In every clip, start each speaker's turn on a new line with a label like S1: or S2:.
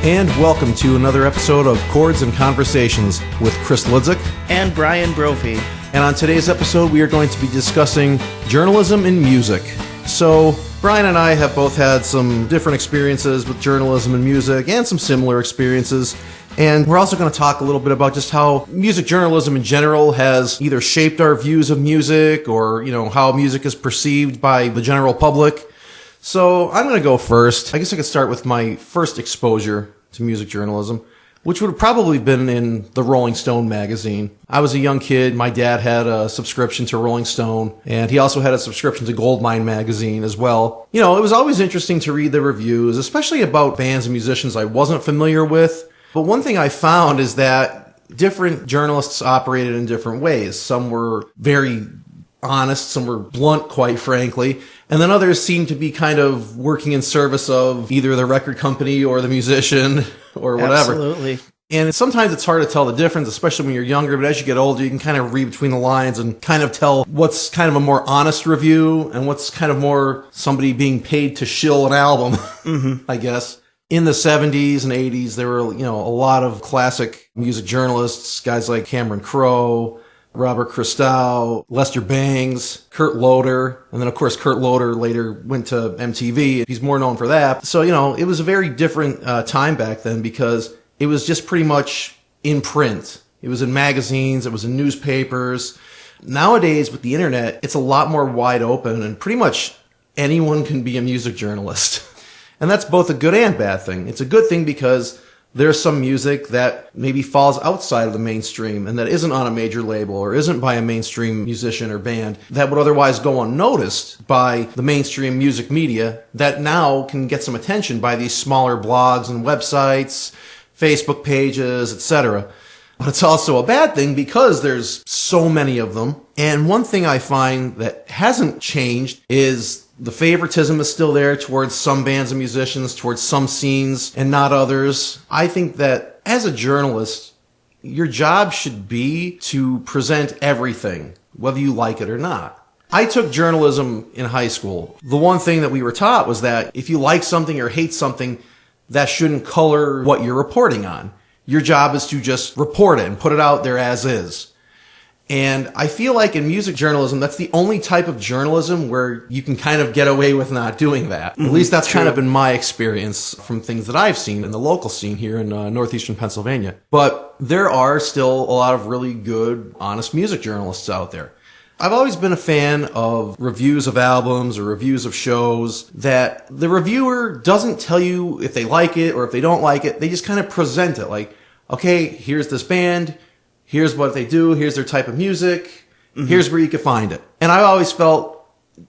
S1: And welcome to another episode of Chords and Conversations with Chris Hludzik
S2: and Bryan Brophy.
S1: And on today's episode, we are going to be discussing journalism in music. So, Bryan and I have both had some different experiences with journalism and music, and some similar experiences. And we're also going to talk a little bit about just how music journalism in general has either shaped our views of music, or, how music is perceived by the general public. So I'm going to go first. I guess I could start with my first exposure to music journalism, which would have probably been in the Rolling Stone magazine. I was a young kid. My dad had a subscription to Rolling Stone, and he also had a subscription to Goldmine magazine as well. It was always interesting to read the reviews, especially about bands and musicians I wasn't familiar with. But one thing I found is that different journalists operated in different ways. Some were very honest, some were blunt, quite frankly, and then others seemed to be kind of working in service of either the record company or the musician or whatever.
S2: Absolutely.
S1: And sometimes it's hard to tell the difference, especially when you're younger, but as you get older, you can kind of read between the lines and kind of tell what's kind of a more honest review and what's kind of more somebody being paid to shill an album, I guess. In the 70s and 80s, there were, a lot of classic music journalists, guys like Cameron Crowe, Robert Christgau, Lester Bangs, Kurt Loder, and then of course Kurt Loder later went to MTV. He's more known for that. So, it was a very different time back then because it was just pretty much in print. It was in magazines, it was in newspapers. Nowadays with the internet, it's a lot more wide open and pretty much anyone can be a music journalist. And that's both a good and bad thing. It's a good thing because there's some music that maybe falls outside of the mainstream and that isn't on a major label or isn't by a mainstream musician or band that would otherwise go unnoticed by the mainstream music media that now can get some attention by these smaller blogs and websites, Facebook pages, etc. But it's also a bad thing because there's so many of them. And one thing I find that hasn't changed is the favoritism is still there towards some bands and musicians, towards some scenes and not others. I think that as a journalist, your job should be to present everything, whether you like it or not. I took journalism in high school. The one thing that we were taught was that if you like something or hate something, that shouldn't color what you're reporting on. Your job is to just report it and put it out there as is. And I feel like in music journalism, that's the only type of journalism where you can kind of get away with not doing that. At least that's kind of been my experience from things that I've seen in the local scene here in northeastern Pennsylvania. But there are still a lot of really good, honest music journalists out there. I've always been a fan of reviews of albums or reviews of shows that the reviewer doesn't tell you if they like it or if they don't like it. They just kind of present it like, okay, here's this band. Here's what they do. Here's their type of music. Here's where you can find it. And I always felt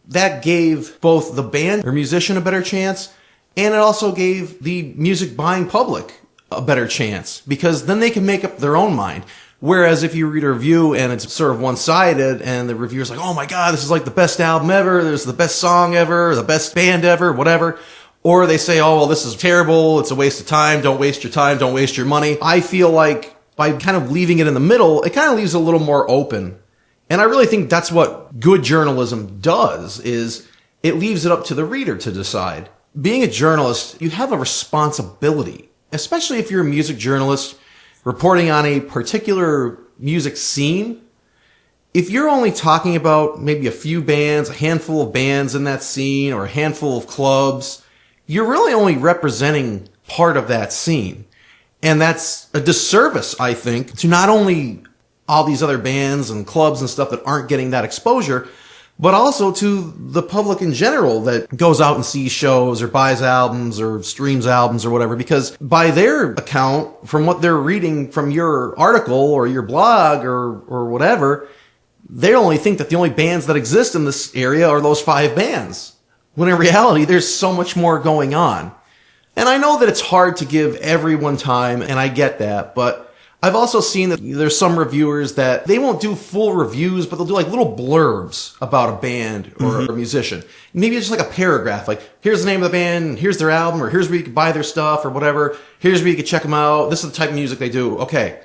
S1: that gave both the band or musician a better chance, and it also gave the music buying public a better chance because then they can make up their own mind. Whereas if you read a review and it's sort of one-sided and the reviewer's like, oh my God, this is like the best album ever. There's the best song ever, the best band ever, whatever. Or they say, oh, well, this is terrible. It's a waste of time. Don't waste your time. Don't waste your money. I feel like by kind of leaving it in the middle, it kind of leaves it a little more open. And I really think that's what good journalism does, is it leaves it up to the reader to decide. Being a journalist, you have a responsibility, especially if you're a music journalist reporting on a particular music scene. If you're only talking about maybe a few bands, a handful of bands in that scene, or a handful of clubs, you're really only representing part of that scene. And that's a disservice, I think, to not only all these other bands and clubs and stuff that aren't getting that exposure, but also to the public in general that goes out and sees shows or buys albums or streams albums or whatever. Because by their account, from what they're reading from your article or your blog or whatever, they only think that the only bands that exist in this area are those 5 bands. When in reality, there's so much more going on. And I know that it's hard to give everyone time, and I get that, but I've also seen that there's some reviewers that they won't do full reviews, but they'll do like little blurbs about a band or a musician. Maybe it's just like a paragraph, like, here's the name of the band, here's their album, or here's where you can buy their stuff, or whatever. Here's where you can check them out. This is the type of music they do. Okay.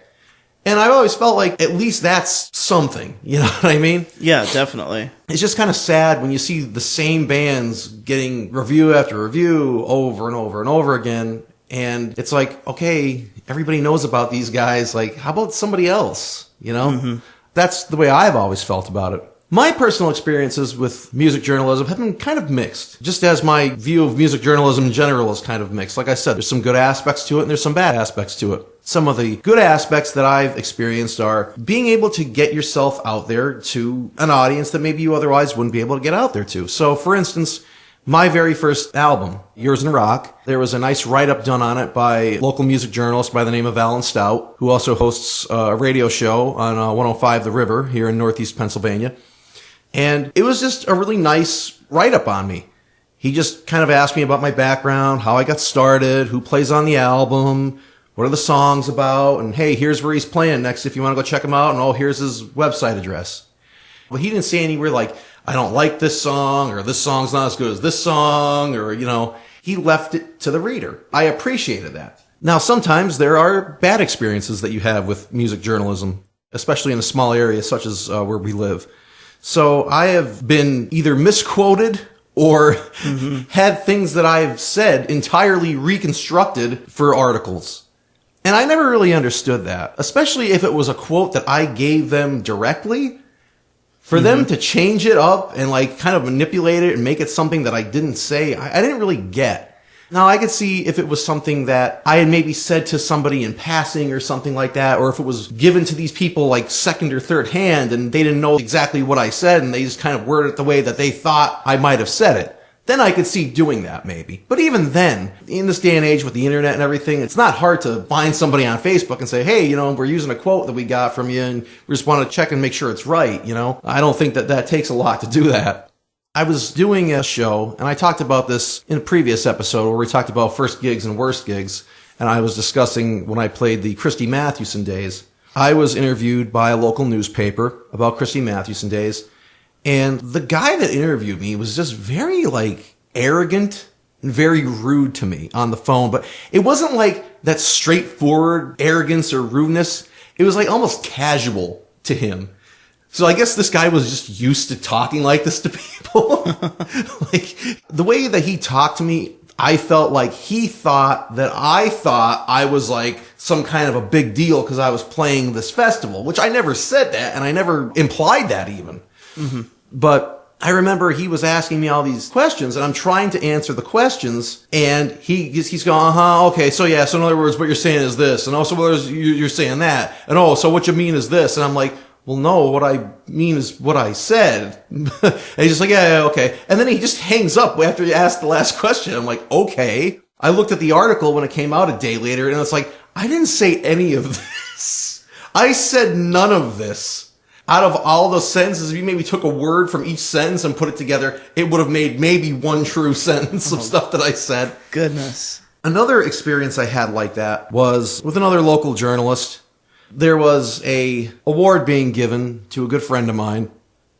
S1: And I've always felt like at least that's something. You know what I mean?
S2: Yeah, definitely.
S1: It's just kind of sad when you see the same bands getting review after review over and over and over again. And it's like, okay, everybody knows about these guys. Like, how about somebody else? You know? That's the way I've always felt about it. My personal experiences with music journalism have been kind of mixed, just as my view of music journalism in general is kind of mixed. Like I said, there's some good aspects to it and there's some bad aspects to it. Some of the good aspects that I've experienced are being able to get yourself out there to an audience that maybe you otherwise wouldn't be able to get out there to. So, for instance, my very first album, Yours in Rock, there was a nice write-up done on it by a local music journalist by the name of Alan Stout, who also hosts a radio show on 105 The River here in Northeast Pennsylvania. And it was just a really nice write-up on me. He just kind of asked me about my background, how I got started, who plays on the album, what are the songs about, and hey, here's where he's playing next if you want to go check him out, and oh, here's his website address. But he didn't say anywhere like, I don't like this song, or this song's not as good as this song, or, you know, he left it to the reader. I appreciated that. Now, sometimes there are bad experiences that you have with music journalism, especially in a small area such as where we live. So I have been either misquoted or had things that I've said entirely reconstructed for articles. And I never really understood that, especially if it was a quote that I gave them directly. For them to change it up and like kind of manipulate it and make it something that I didn't say, I didn't really get. Now, I could see if it was something that I had maybe said to somebody in passing or something like that, or if it was given to these people like second or third hand and they didn't know exactly what I said and they just kind of worded it the way that they thought I might have said it. Then I could see doing that maybe. But even then, in this day and age with the internet and everything, it's not hard to find somebody on Facebook and say, hey, you know, we're using a quote that we got from you and we just want to check and make sure it's right, you know? I don't think that that takes a lot to do that. I was doing a show, and I talked about this in a previous episode where we talked about first gigs and worst gigs, and I was discussing when I played the Christy Mathewson days. I was interviewed by a local newspaper about Christy Mathewson days, and the guy that interviewed me was just very, like, arrogant and very rude to me on the phone, but it wasn't like that straightforward arrogance or rudeness. It was like almost casual to him. So I guess this guy was just used to talking like this to people. Like, the way that he talked to me, I felt like he thought that I was like some kind of a big deal because I was playing this festival, which I never said that, and I never implied that even. But I remember he was asking me all these questions, and I'm trying to answer the questions, and he's going, okay, so yeah, so in other words, what you're saying is this, and also you're saying that, and oh, so what you mean is this, and I'm like, well, no, what I mean is what I said. And he's just like, yeah, okay. And then he just hangs up after he asked the last question. I'm like, okay. I looked at the article when it came out a day later, and it's like, I didn't say any of this. I said none of this. Out of all those sentences, if you maybe took a word from each sentence and put it together, it would have made maybe one true sentence of stuff that I said.
S2: Goodness.
S1: Another experience I had like that was with another local journalist. There was a award being given to a good friend of mine,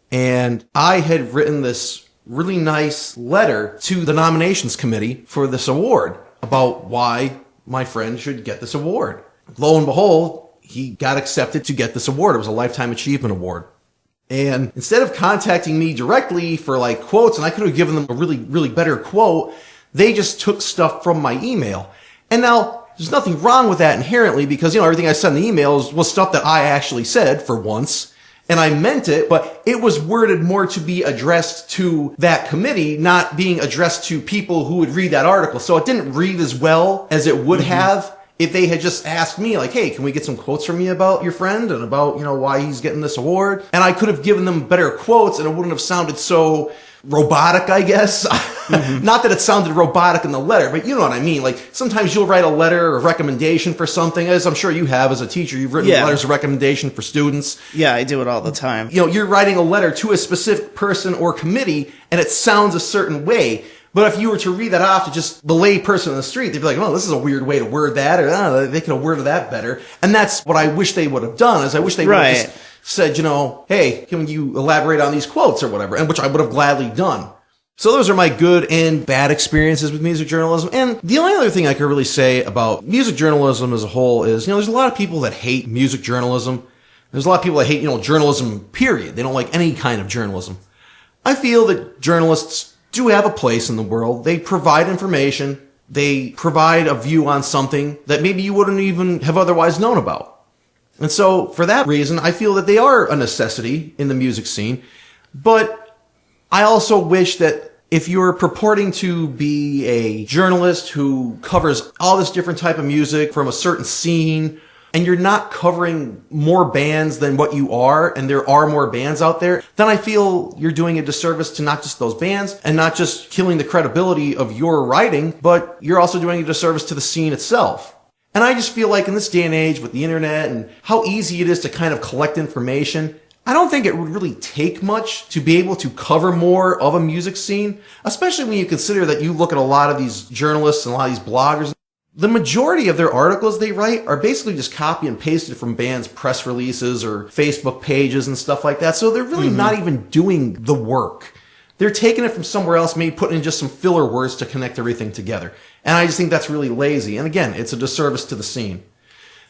S1: and I had written this really nice letter to the nominations committee for this award about why my friend should get this award. Lo and behold, he got accepted to get this award. It was a Lifetime Achievement Award. And instead of contacting me directly for like quotes, and I could have given them a really, really better quote, they just took stuff from my email. And now, there's nothing wrong with that inherently because, you know, everything I said in the emails was stuff that I actually said for once. And I meant it, but it was worded more to be addressed to that committee, not being addressed to people who would read that article. So it didn't read as well as it would have if they had just asked me, like, hey, can we get some quotes from you about your friend and about, you know, why he's getting this award? And I could have given them better quotes and it wouldn't have sounded so robotic, I guess. Not that it sounded robotic in the letter, but you know what I mean. Like, sometimes you'll write a letter or recommendation for something, as I'm sure you have as a teacher. You've written letters of recommendation for students.
S2: Yeah, I do it all the time.
S1: You know, you're writing a letter to a specific person or committee, and it sounds a certain way. But if you were to read that off to just the lay person in the street, they'd be like, oh, this is a weird way to word that, or oh, they could have worded that better. And that's what I wish they would have done, is I wish they would have just said, you know, hey, can you elaborate on these quotes or whatever, and which I would have gladly done. So those are my good and bad experiences with music journalism. And the only other thing I could really say about music journalism as a whole is, you know, there's a lot of people that hate music journalism. There's a lot of people that hate, you know, journalism, period. They don't like any kind of journalism. I feel that journalists do have a place in the world. They provide information. They provide a view on something that maybe you wouldn't even have otherwise known about. And so for that reason, I feel that they are a necessity in the music scene. But I also wish that if you're purporting to be a journalist who covers all this different type of music from a certain scene, and you're not covering more bands than what you are, and there are more bands out there, then I feel you're doing a disservice to not just those bands, and not just killing the credibility of your writing, but you're also doing a disservice to the scene itself. And I just feel like in this day and age with the internet and how easy it is to kind of collect information, I don't think it would really take much to be able to cover more of a music scene, especially when you consider that you look at a lot of these journalists and a lot of these bloggers. The majority of their articles they write are basically just copy and pasted from bands' press releases or Facebook pages and stuff like that. So they're really not even doing the work. They're taking it from somewhere else, maybe putting in just some filler words to connect everything together. And I just think that's really lazy. And again, it's a disservice to the scene.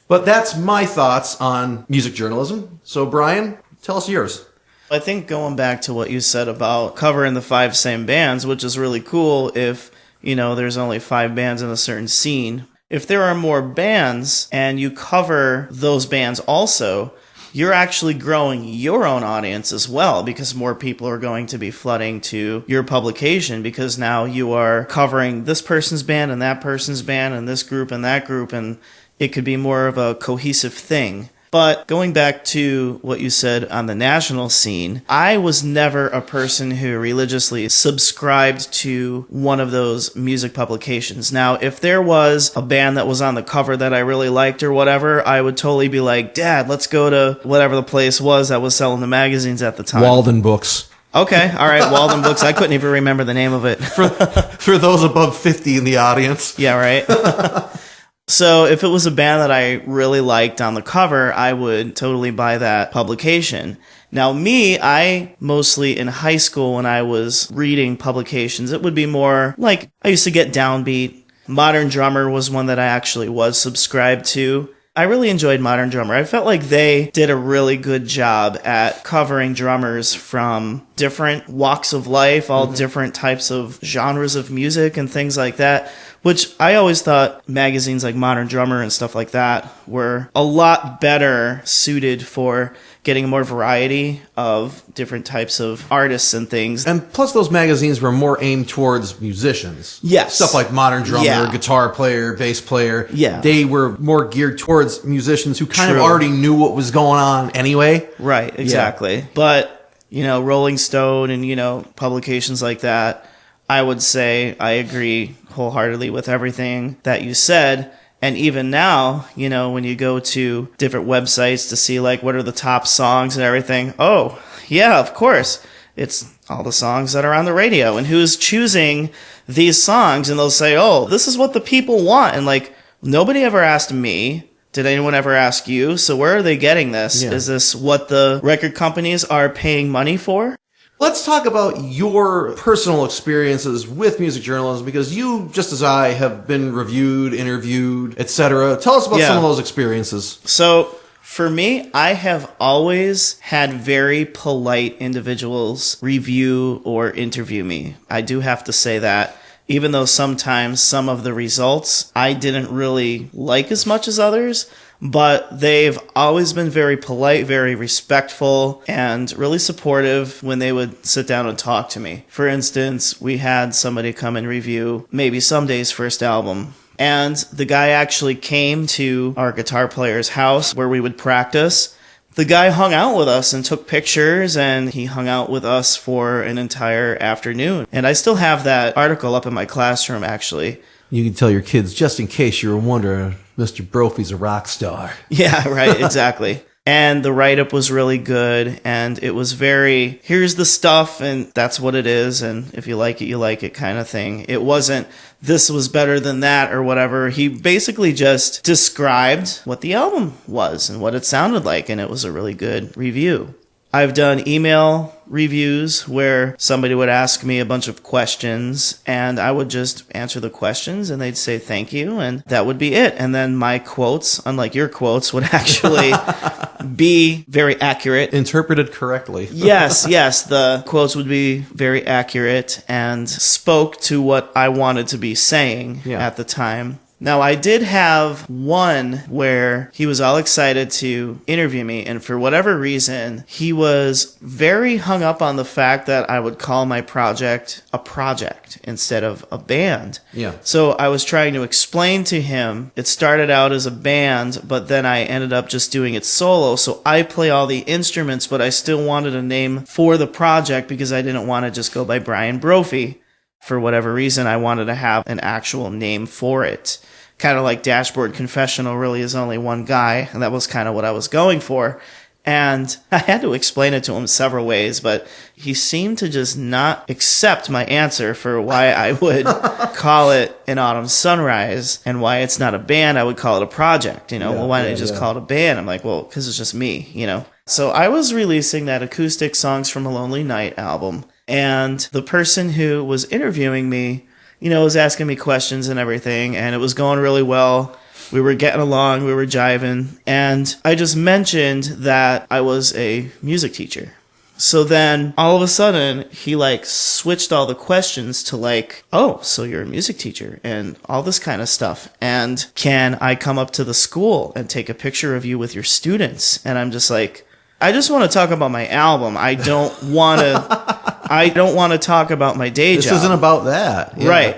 S1: But that's my thoughts on music journalism. So Bryan, tell us yours.
S2: I think going back to what you said about covering the 5 same bands, which is really cool if there's only 5 bands in a certain scene. If there are more bands and you cover those bands also, you're actually growing your own audience as well, because more people are going to be flooding to your publication, because now you are covering this person's band and that person's band and this group and that group, and it could be more of a cohesive thing. But going back to what you said on the national scene, I was never a person who religiously subscribed to one of those music publications. Now, if there was a band that was on the cover that I really liked or whatever, I would totally be like, Dad, let's go to whatever the place was that was selling the magazines at the time.
S1: Walden Books.
S2: Okay, all right, Walden Books. I couldn't even remember the name of it.
S1: For those above 50 in the audience.
S2: Yeah, right. So if it was a band that I really liked on the cover, I would totally buy that publication. Now me, I mostly in high school when I was reading publications, it would be more like I used to get Downbeat. Modern Drummer was one that I actually was subscribed to. I really enjoyed Modern Drummer. I felt like they did a really good job at covering drummers from different walks of life, all different types of genres of music and things like that, which I always thought magazines like Modern Drummer and stuff like that were a lot better suited for getting more variety of different types of artists and things.
S1: And plus those magazines were more aimed towards musicians.
S2: Yes.
S1: Stuff like Modern Drummer, guitar player, bass player.
S2: Yeah.
S1: They were more geared towards musicians who kind of already knew what was going on anyway.
S2: Right, exactly. Yeah. But, Rolling Stone and, publications like that, I would say I agree wholeheartedly with everything that you said. And even now, when you go to different websites to see like what are the top songs and everything, oh, yeah, of course. It's all the songs that are on the radio and who's choosing these songs. And they'll say, oh, this is what the people want. And like, nobody ever asked me. Did anyone ever ask you? So where are they getting this? Yeah. Is this what the record companies are paying money for?
S1: Let's talk about your personal experiences with music journalism, because you, just as I, have been reviewed, interviewed, etc. Tell us about some of those experiences.
S2: So, for me, I have always had very polite individuals review or interview me. I do have to say that. Even though sometimes some of the results I didn't really like as much as others, but they've always been very polite, very respectful, and really supportive when they would sit down and talk to me. For instance, we had somebody come and review maybe Someday's first album, and the guy actually came to our guitar player's house where we would practice. The guy hung out with us and took pictures, and he hung out with us for an entire afternoon. And I still have that article up in my classroom, actually.
S1: You can tell your kids, just in case you were wondering, Mr. Brophy's a rock star.
S2: Yeah, right, exactly. And the write-up was really good, and it was very, here's the stuff, and that's what it is, and if you like it kind of thing. It wasn't, this was better than that, or whatever. He basically just described what the album was and what it sounded like, and it was a really good review. I've done email reviews where somebody would ask me a bunch of questions and I would just answer the questions and they'd say thank you and that would be it. And then my quotes, unlike your quotes, would actually be very accurate.
S1: Interpreted correctly.
S2: Yes, the quotes would be very accurate and spoke to what I wanted to be saying at the time. Now, I did have one where he was all excited to interview me, and for whatever reason, he was very hung up on the fact that I would call my project a project instead of a band.
S1: Yeah.
S2: So I was trying to explain to him, it started out as a band, but then I ended up just doing it solo, so I play all the instruments, but I still wanted a name for the project because I didn't want to just go by Bryan Brophy. For whatever reason, I wanted to have an actual name for it. Kind of like Dashboard Confessional really is only one guy, and that was kind of what I was going for. And I had to explain it to him several ways, but he seemed to just not accept my answer for why I would call it An Autumn Sunrise and why it's not a band, I would call it a project. Well, why don't you just call it a band? I'm like, well, because it's just me. So I was releasing that acoustic Songs from a Lonely Night album, and the person who was interviewing me was asking me questions and everything, and it was going really well. We were getting along, we were jiving, and I just mentioned that I was a music teacher. So then, all of a sudden, he, switched all the questions to, oh, so you're a music teacher, and all this kind of stuff, and can I come up to the school and take a picture of you with your students? And I'm just like, I just want to talk about my album. I don't want to talk about my day job.
S1: This isn't about that.
S2: Yeah. Right.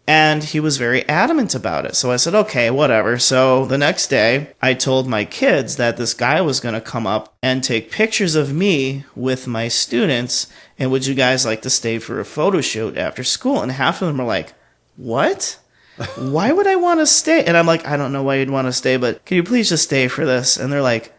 S2: And he was very adamant about it. So I said, okay, whatever. So the next day, I told my kids that this guy was going to come up and take pictures of me with my students. And would you guys like to stay for a photo shoot after school? And half of them are like, what? Why would I want to stay? And I'm like, I don't know why you'd want to stay, but can you please just stay for this? And they're like,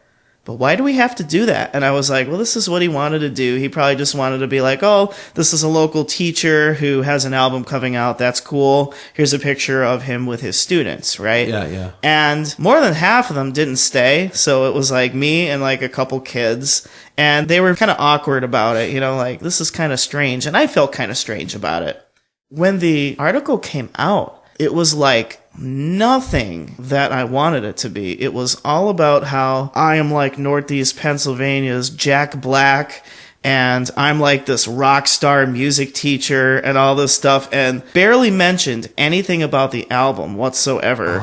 S2: but why do we have to do that? And I was like, well, this is what he wanted to do. He probably just wanted to be like, oh, this is a local teacher who has an album coming out. That's cool. Here's a picture of him with his students, right?
S1: Yeah.
S2: And more than half of them didn't stay. So it was like me and a couple kids. And they were kind of awkward about it, this is kind of strange. And I felt kind of strange about it. When the article came out, it was like nothing that I wanted it to be. It was all about how I am like Northeast Pennsylvania's Jack Black, and I'm like this rock star music teacher and all this stuff, and barely mentioned anything about the album whatsoever.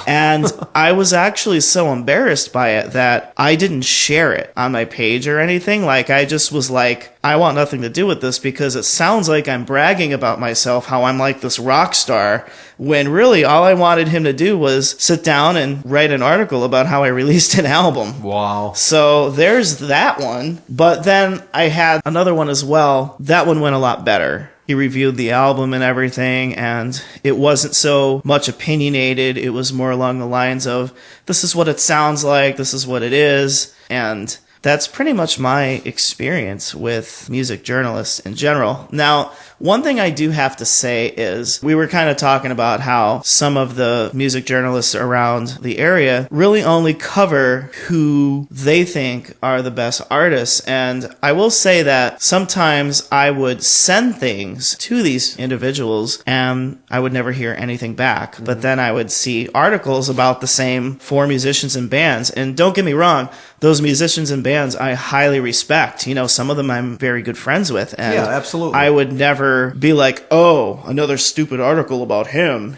S2: And I was actually so embarrassed by it that I didn't share it on my page or anything. I just was like, I want nothing to do with this because it sounds like I'm bragging about myself, how I'm like this rock star, when really all I wanted him to do was sit down and write an article about how I released an album.
S1: Wow.
S2: So there's that one. But then I had another one as well. That one went a lot better. He reviewed the album and everything, and it wasn't so much opinionated. It was more along the lines of, this is what it sounds like, this is what it is, and that's pretty much my experience with music journalists in general. Now, one thing I do have to say is we were kind of talking about how some of the music journalists around the area really only cover who they think are the best artists. And I will say that sometimes I would send things to these individuals and I would never hear anything back. Mm-hmm. But then I would see articles about the same four musicians and bands. And don't get me wrong, those musicians and bands I highly respect. Some of them I'm very good friends with. And
S1: yeah, absolutely.
S2: I would never be like, oh, another stupid article about him.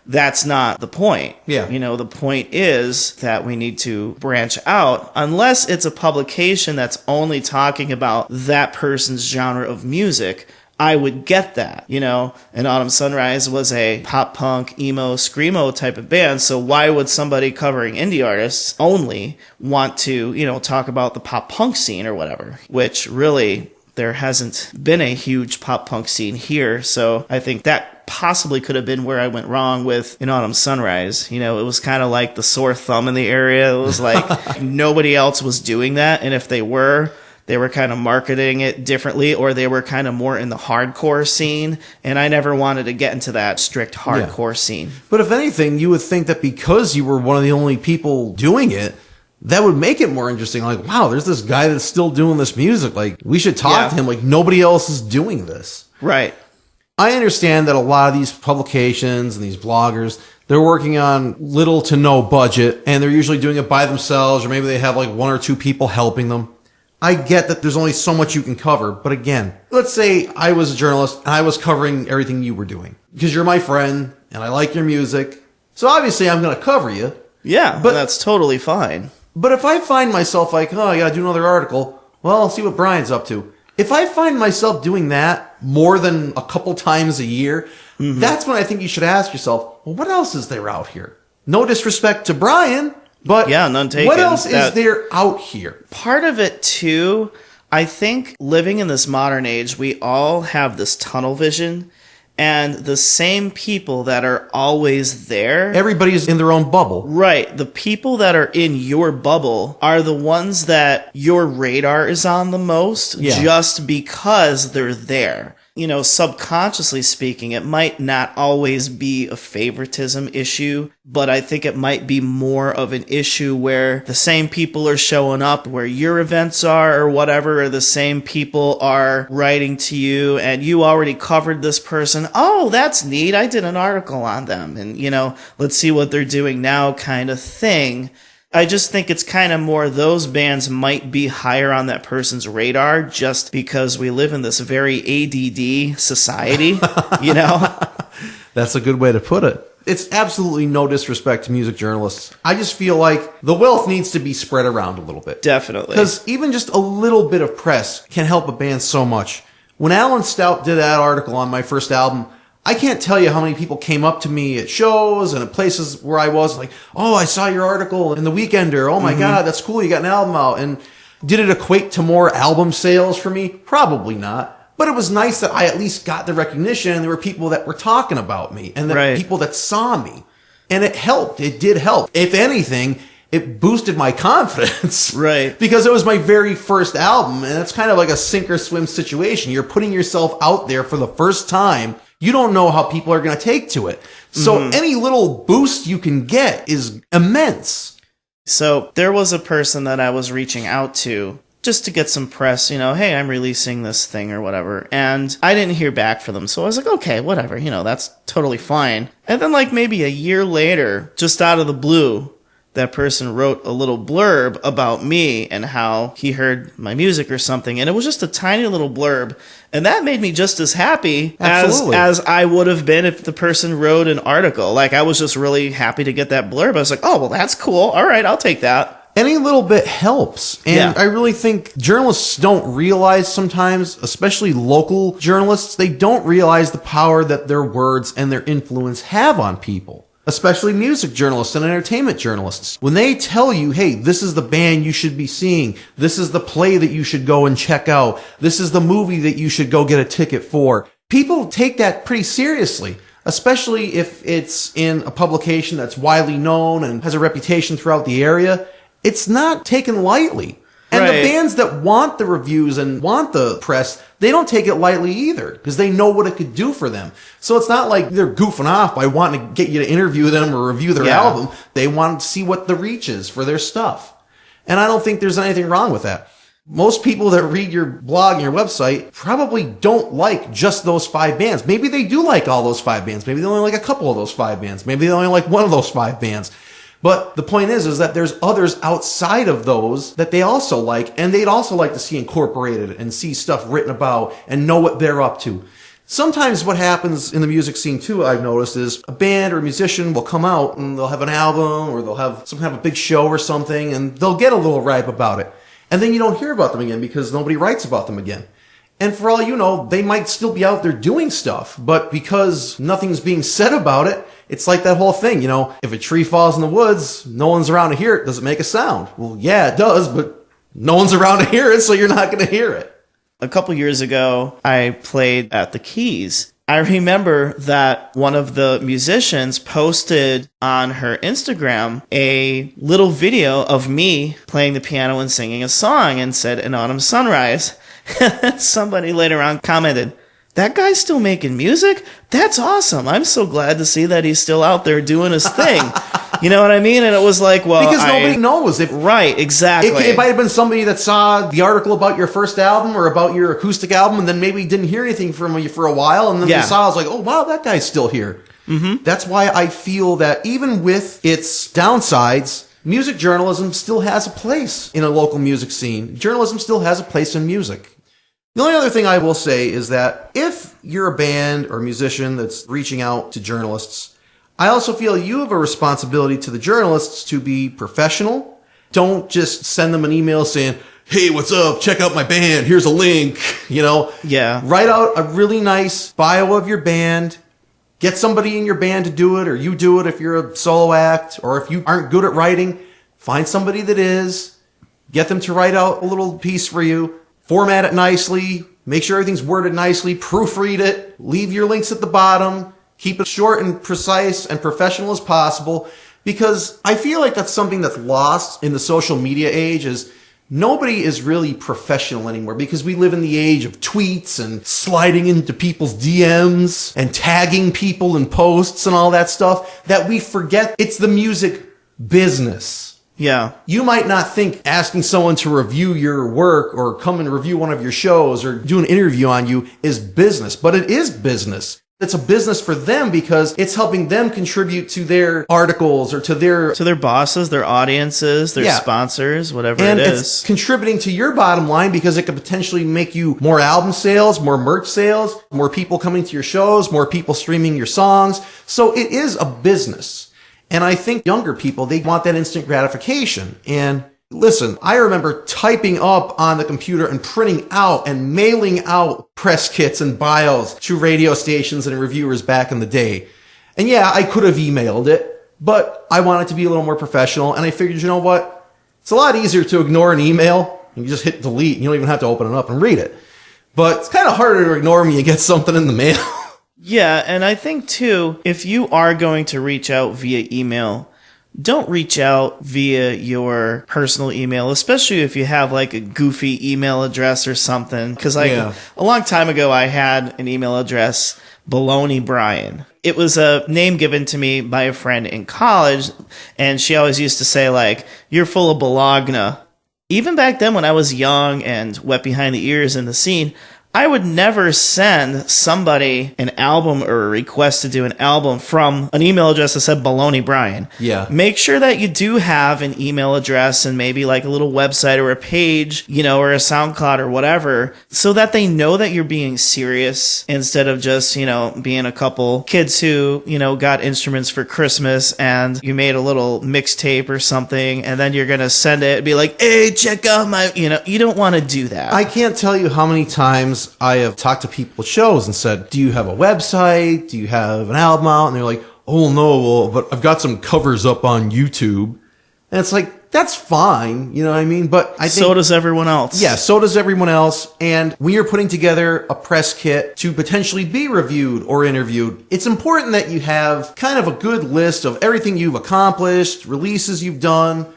S2: That's not the point.
S1: Yeah.
S2: The point is that we need to branch out, unless it's a publication that's only talking about that person's genre of music. I would get that, and Autumn Sunrise was a pop punk, emo, screamo type of band, so why would somebody covering indie artists only want to, talk about the pop punk scene or whatever, which really, there hasn't been a huge pop punk scene here, so I think that possibly could have been where I went wrong with An Autumn Sunrise. It was kind of like the sore thumb in the area. It was like nobody else was doing that, and if they were kind of marketing it differently, or they were kind of more in the hardcore scene, and I never wanted to get into that strict hardcore scene.
S1: But if anything, you would think that because you were one of the only people doing it, that would make it more interesting. Like, wow, there's this guy that's still doing this music. Like, we should talk to him. Like, nobody else is doing this.
S2: Right.
S1: I understand that a lot of these publications and these bloggers, they're working on little to no budget, and they're usually doing it by themselves, or maybe they have like one or two people helping them. I get that there's only so much you can cover, but again, let's say I was a journalist and I was covering everything you were doing because you're my friend and I like your music. So obviously I'm going to cover you.
S2: Yeah, but that's totally fine.
S1: But if I find myself like, oh, I got to do another article, well, I'll see what Bryan's up to. If I find myself doing that more than a couple times a year, that's when I think you should ask yourself, well, what else is there out here? No disrespect to Bryan, but
S2: none taken.
S1: What else is there out here?
S2: Part of it, too, I think living in this modern age, we all have this tunnel vision, and the same people that are always there.
S1: Everybody's in their own bubble.
S2: Right. The people that are in your bubble are the ones that your radar is on the most just because they're there. You know, subconsciously speaking, it might not always be a favoritism issue, but I think it might be more of an issue where the same people are showing up where your events are or whatever, or the same people are writing to you and you already covered this person. Oh, that's neat. I did an article on them and, you know, let's see what they're doing now kind of thing. I just think it's kind of more those bands might be higher on that person's radar just because we live in this very ADD society, you know?
S1: That's a good way to put it. It's absolutely no disrespect to music journalists. I just feel like the wealth needs to be spread around a little bit.
S2: Definitely.
S1: Because even just a little bit of press can help a band so much. When Alan Stout did that article on my first album, I can't tell you how many people came up to me at shows and at places where I was like, oh, I saw your article in The Weekender. Oh my God, that's cool. You got an album out. And did it equate to more album sales for me? Probably not. But it was nice that I at least got the recognition and there were people that were talking about me and people that saw me. And it helped. It did help. If anything, it boosted my confidence.
S2: Right.
S1: Because it was my very first album. And it's kind of like a sink or swim situation. You're putting yourself out there for the first time. You don't know how people are going to take to it. So any little boost you can get is immense.
S2: So there was a person that I was reaching out to just to get some press, you know, hey, I'm releasing this thing or whatever. And I didn't hear back from them. So I was like, okay, whatever, you know, that's totally fine. And then like maybe a year later, just out of the blue, that person wrote a little blurb about me and how he heard my music or something. And it was just a tiny little blurb. And that made me just as happy as I would have been if the person wrote an article. Like, I was just really happy to get that blurb. I was like, oh, well, that's cool. All right, I'll take that.
S1: Any little bit helps. And I really think journalists don't realize sometimes, especially local journalists, they don't realize the power that their words and their influence have on people. Especially music journalists and entertainment journalists. When they tell you, hey, this is the band you should be seeing, this is the play that you should go and check out, this is the movie that you should go get a ticket for, people take that pretty seriously. Especially if it's in a publication that's widely known and has a reputation throughout the area. It's not taken lightly. And the bands that want the reviews and want the press, they don't take it lightly either because they know what it could do for them. So it's not like they're goofing off by wanting to get you to interview them or review their album. They want to see what the reach is for their stuff. And I don't think there's anything wrong with that. Most people that read your blog and your website probably don't like just those 5 bands. Maybe they do like all those 5 bands. Maybe they only like a couple of those 5 bands. Maybe they only like one of those 5 bands. But the point is that there's others outside of those that they also like, and they'd also like to see incorporated and see stuff written about and know what they're up to. Sometimes what happens in the music scene too, I've noticed, is a band or a musician will come out and they'll have an album or they'll have some kind of a big show or something and they'll get a little ripe about it. And then you don't hear about them again because nobody writes about them again. And for all you know, they might still be out there doing stuff, but because nothing's being said about it, it's like that whole thing, you know, if a tree falls in the woods, no one's around to hear it, does it make a sound? Well, yeah, it does, but no one's around to hear it, so you're not going to hear it.
S2: A couple years ago, I played at the Keys. I remember that one of the musicians posted on her Instagram a little video of me playing the piano and singing a song and said, "An Autumn Sunrise." Somebody later on commented, "That guy's still making music? That's awesome. I'm so glad to see that he's still out there doing his thing." You know what I mean? And it was like, well,
S1: because nobody knows.
S2: Right, exactly.
S1: It might have been somebody that saw the article about your first album or about your acoustic album and then maybe didn't hear anything from you for a while. And then they saw, I was like, oh, wow, that guy's still here. Mm-hmm. That's why I feel that even with its downsides, music journalism still has a place in a local music scene. Journalism still has a place in music. The only other thing I will say is that if you're a band or musician that's reaching out to journalists, I also feel you have a responsibility to the journalists to be professional. Don't just send them an email saying, hey, what's up? Check out my band. Here's a link.
S2: Yeah.
S1: Write out a really nice bio of your band. Get somebody in your band to do it, or you do it if you're a solo act, or if you aren't good at writing, find somebody that is. Get them to write out a little piece for you. Format it nicely. Make sure everything's worded nicely. Proofread it. Leave your links at the bottom. Keep it short and precise and professional as possible. Because I feel like that's something that's lost in the social media age is nobody is really professional anymore because we live in the age of tweets and sliding into people's DMs and tagging people in posts and all that stuff that we forget it's the music business.
S2: Yeah.
S1: You might not think asking someone to review your work or come and review one of your shows or do an interview on you is business, but it is business. It's a business for them because it's helping them contribute to their articles or to their
S2: bosses, their audiences, their sponsors, whatever
S1: and
S2: it is.
S1: It's contributing to your bottom line because it could potentially make you more album sales, more merch sales, more people coming to your shows, more people streaming your songs. So it is a business. And I think younger people, they want that instant gratification. And listen, I remember typing up on the computer and printing out and mailing out press kits and bios to radio stations and reviewers back in the day. And yeah, I could have emailed it, but I wanted to be a little more professional. And I figured, you know what? It's a lot easier to ignore an email. You just hit delete. And you don't even have to open it up and read it. But it's kind of harder to ignore when you get something in the mail.
S2: Yeah, and I think, too, if you are going to reach out via email, don't reach out via your personal email, especially if you have like a goofy email address or something. Because a long time ago, I had an email address, Baloney Bryan. It was a name given to me by a friend in college, and she always used to say, like, you're full of balogna. Even back then when I was young and wet behind the ears in the scene, I would never send somebody an album or a request to do an album from an email address that said Baloney Bryan.
S1: Yeah.
S2: Make sure that you do have an email address and maybe like a little website or a page, or a SoundCloud or whatever, so that they know that you're being serious instead of just, being a couple kids who, got instruments for Christmas and you made a little mixtape or something and then you're going to send it and be like, hey, check out my, you don't want to do that.
S1: I can't tell you how many times I have talked to people at shows and said, do you have a website? Do you have an album out? And they're like, oh no, well, but I've got some covers up on YouTube. And it's like, that's fine. You know what I mean? But I think
S2: so does everyone else.
S1: Yeah, so does everyone else. And when you're putting together a press kit to potentially be reviewed or interviewed, it's important that you have kind of a good list of everything you've accomplished, releases you've done.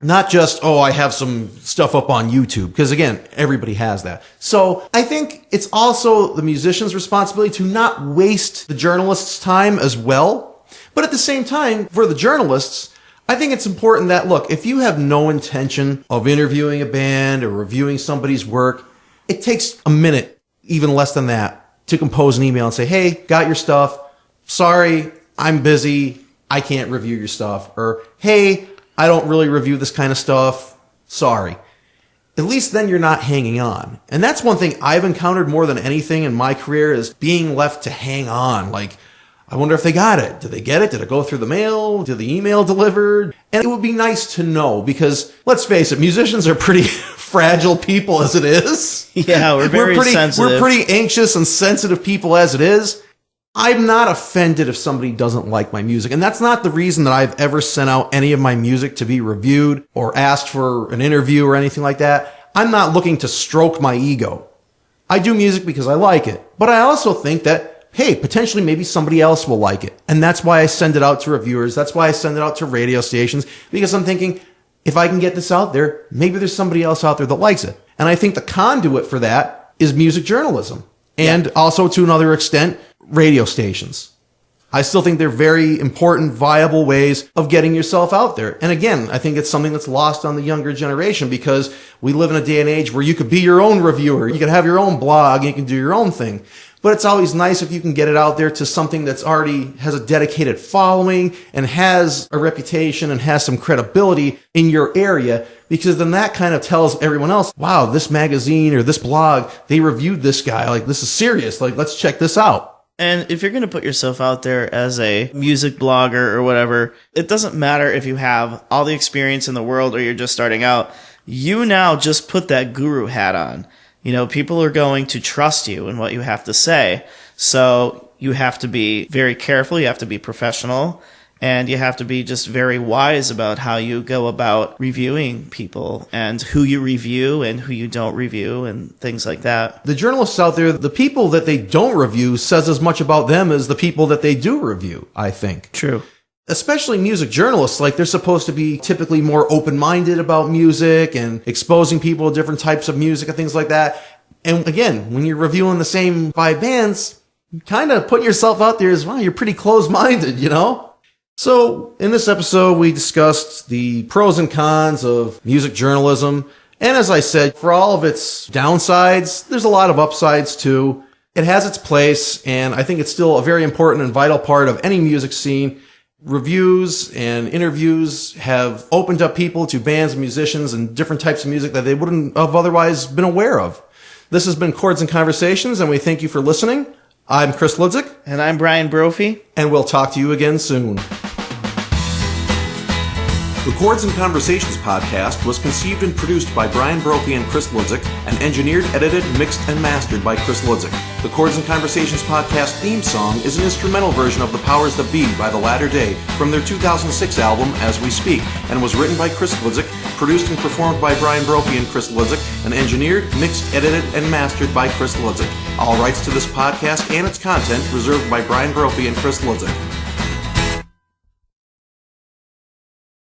S1: Not just, I have some stuff up on YouTube. Because again, everybody has that. So I think it's also the musician's responsibility to not waste the journalist's time as well. But at the same time, for the journalists, I think it's important that, look, if you have no intention of interviewing a band or reviewing somebody's work, it takes a minute, even less than that, to compose an email and say, hey, got your stuff. Sorry, I'm busy. I can't review your stuff. Or, hey, I don't really review this kind of stuff. Sorry. At least then you're not hanging on. And that's one thing I've encountered more than anything in my career is being left to hang on. Like, I wonder if they got it. Did they get it? Did it go through the mail? Did the email delivered? And it would be nice to know because, let's face it, musicians are pretty fragile people as it is.
S2: Yeah, we're very sensitive.
S1: We're pretty anxious and sensitive people as it is. I'm not offended if somebody doesn't like my music. And that's not the reason that I've ever sent out any of my music to be reviewed or asked for an interview or anything like that. I'm not looking to stroke my ego. I do music because I like it. But I also think that, hey, potentially maybe somebody else will like it. And that's why I send it out to reviewers. That's why I send it out to radio stations. Because I'm thinking, if I can get this out there, maybe there's somebody else out there that likes it. And I think the conduit for that is music journalism. And also, to another extent, radio stations. I still think they're very important, viable ways of getting yourself out there. And again, I think it's something that's lost on the younger generation because we live in a day and age where you could be your own reviewer. You could have your own blog. You can do your own thing. But it's always nice if you can get it out there to something that's already has a dedicated following and has a reputation and has some credibility in your area, because then that kind of tells everyone else, wow, this magazine or this blog, they reviewed this guy. Like, this is serious. Like, let's check this out.
S2: And if you're going to put yourself out there as a music blogger or whatever, it doesn't matter if you have all the experience in the world or you're just starting out. You now just put that guru hat on. You know, people are going to trust you in what you have to say. So you have to be very careful. You have to be professional. And you have to be just very wise about how you go about reviewing people and who you review and who you don't review and things like that.
S1: The journalists out there, the people that they don't review says as much about them as the people that they do review, I think.
S2: True.
S1: Especially music journalists, like they're supposed to be typically more open-minded about music and exposing people to different types of music and things like that. And again, when you're reviewing the same 5 bands, kind of putting yourself out there as, well, you're pretty closed-minded, you know? So, in this episode, we discussed the pros and cons of music journalism. And as I said, for all of its downsides, there's a lot of upsides too. It has its place, and I think it's still a very important and vital part of any music scene. Reviews and interviews have opened up people to bands and musicians and different types of music that they wouldn't have otherwise been aware of. This has been Chords and Conversations, and we thank you for listening. I'm Chris Hludzik.
S2: And I'm Bryan Brophy.
S1: And we'll talk to you again soon. The Chords and Conversations podcast was conceived and produced by Bryan Brophy and Chris Hludzik and engineered, edited, mixed, and mastered by Chris Hludzik. The Chords and Conversations podcast theme song is an instrumental version of The Powers That Be by The Latter Day from their 2006 album As We Speak, and was written by Chris Hludzik, produced and performed by Bryan Brophy and Chris Hludzik, and engineered, mixed, edited, and mastered by Chris Hludzik. All rights to this podcast and its content reserved by Bryan Brophy and Chris Hludzik.